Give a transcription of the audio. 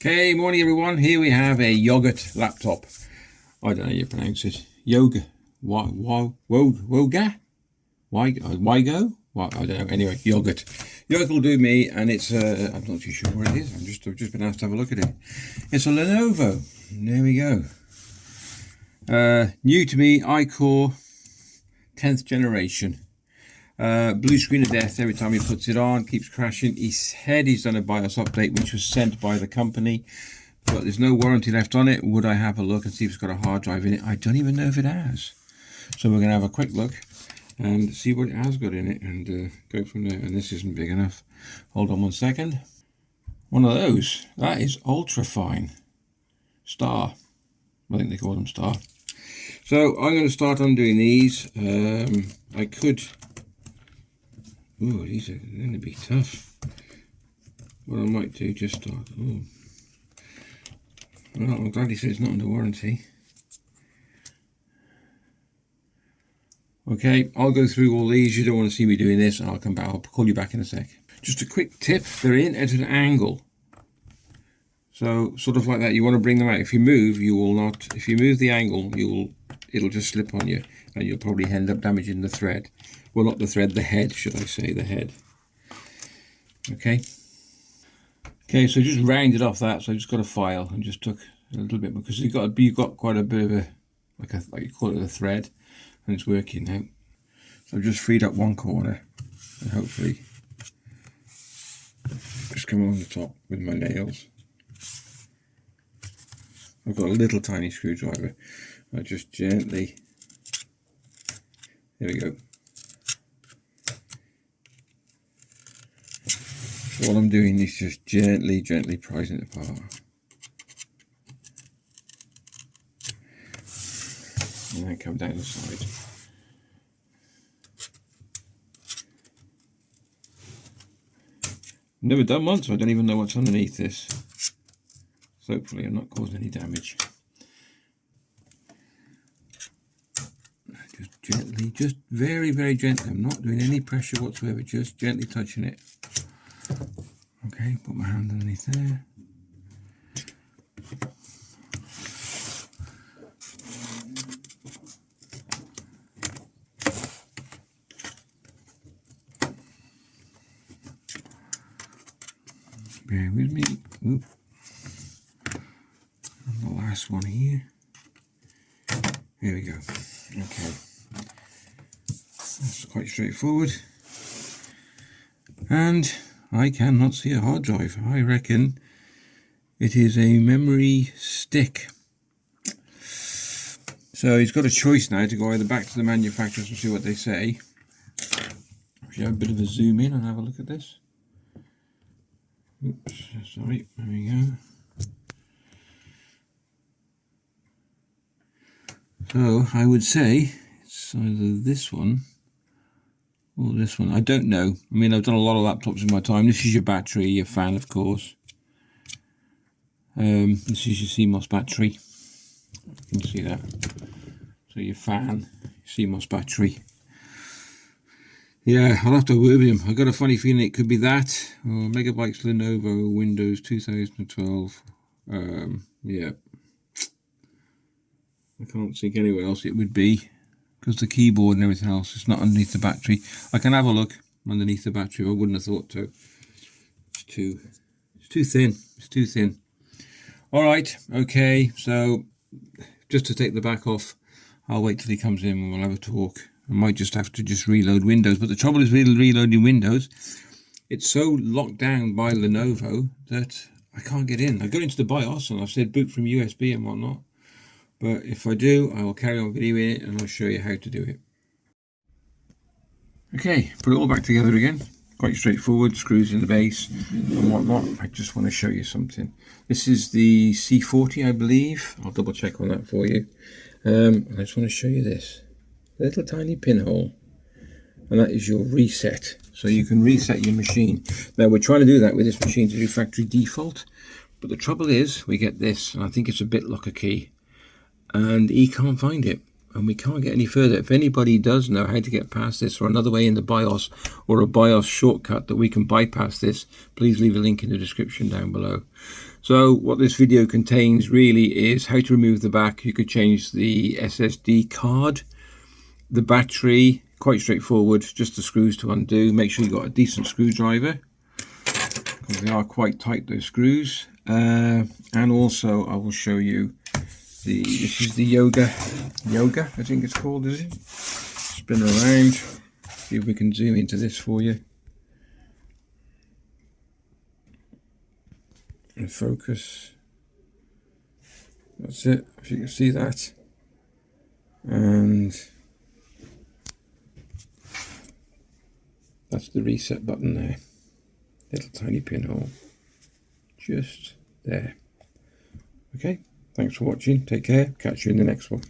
Okay, morning everyone. Here we have a yogurt laptop. I don't know how you pronounce it. Yoga. Woga? Wygo? What? I don't know. Anyway, yogurt. Yogurt will do me, and it's I'm not too sure what it is. I've just been asked to have a look at it. It's a Lenovo. There we go. New to me, iCore 10th generation. Blue screen of death every time he puts it on, keeps crashing. He said he's done a BIOS update which was sent by the company, but there's no warranty left on it. Would I have a look and see if it's got a hard drive in it? I don't even know if it has. So we're going to have a quick look and see what it has got in it and go from there. And this isn't big enough. Hold on one second. One of those. That is ultra fine. Star. I think they call them Star. So I'm going to start undoing these. I could... Ooh, these are going to be tough. What I might do, just start. Ooh. Well, I'm glad he said it's not under warranty. Okay, I'll go through all these. You don't want to see me doing this, and I'll come back. I'll call you back in a sec. Just a quick tip: they're in at an angle. So, sort of like that. You want to bring them out. If you move, you will not. If you move the angle, it'll just slip on you, and you'll probably end up damaging the thread. Well, not the thread, the head, should I say, the head. Okay. Okay, so just rounded off that. So I just got a file and just took a little bit because you've got quite a bit of a like you call it a thread, and it's working now. So I've just freed up one corner, and hopefully just come on the top with my nails. I've got a little tiny screwdriver. I just gently. There we go. So all I'm doing is just gently prizing it apart. And then come down the side. Never done one, so I don't even know what's underneath this. So hopefully I'm not causing any damage. Just gently, just very gently. I'm not doing any pressure whatsoever, just gently touching it. Okay, put my hand underneath there. Bear with me. Oop. And the last one here. Here we go. Okay. That's quite straightforward. And I cannot see a hard drive. I reckon it is a memory stick. So he's got a choice now to go either back to the manufacturers and see what they say. Actually, have a bit of a zoom in and have a look at this. Oops, sorry, there we go. So I would say it's either this one or this one. I don't know. I mean, I've done a lot of laptops in my time. This is your battery, your fan, of course. This is your CMOS battery. You can see that. So your fan, your CMOS battery. Yeah, I'll have to word with him. I've got a funny feeling it could be that. Or Megabytes Lenovo Windows 2012. Yeah. I can't think anywhere else it would be. Because the keyboard and everything else is not underneath the battery. I can have a look underneath the battery. I wouldn't have thought to. It's too thin. It's too thin. Alright, okay, so just to take the back off, I'll wait till he comes in and we'll have a talk. I might just have to just reload Windows. But the trouble is with reloading Windows, it's so locked down by Lenovo that I can't get in. I got into the BIOS and I've said boot from USB and whatnot. But if I do, I will carry on videoing it and I'll show you how to do it. Okay, put it all back together again. Quite straightforward, screws in the base and whatnot. I just want to show you something. This is the C740, I believe. I'll double check on that for you. And I just want to show you this. Little tiny pinhole. And that is your reset. So you can reset your machine. Now we're trying to do that with this machine to do factory default. But the trouble is, we get this, and I think it's a BitLocker key. And he can't find it. and we can't get any further. If anybody does know how to get past this, or another way in the BIOS, or a BIOS shortcut that we can bypass this, please leave a link in the description down below. So what this video contains really is how to remove the back. You could change the SSD card, the battery, quite straightforward, just the screws to undo. Make sure you've got a decent screwdriver, because they are quite tight, those screws. And also I will show you this is the yoga I think it's called, is it? Spin around, see if we can zoom into this for you and focus. That's it, if you can see that. And that's the reset button there, little tiny pinhole just there. Okay, thanks for watching, take care, catch you in the next one.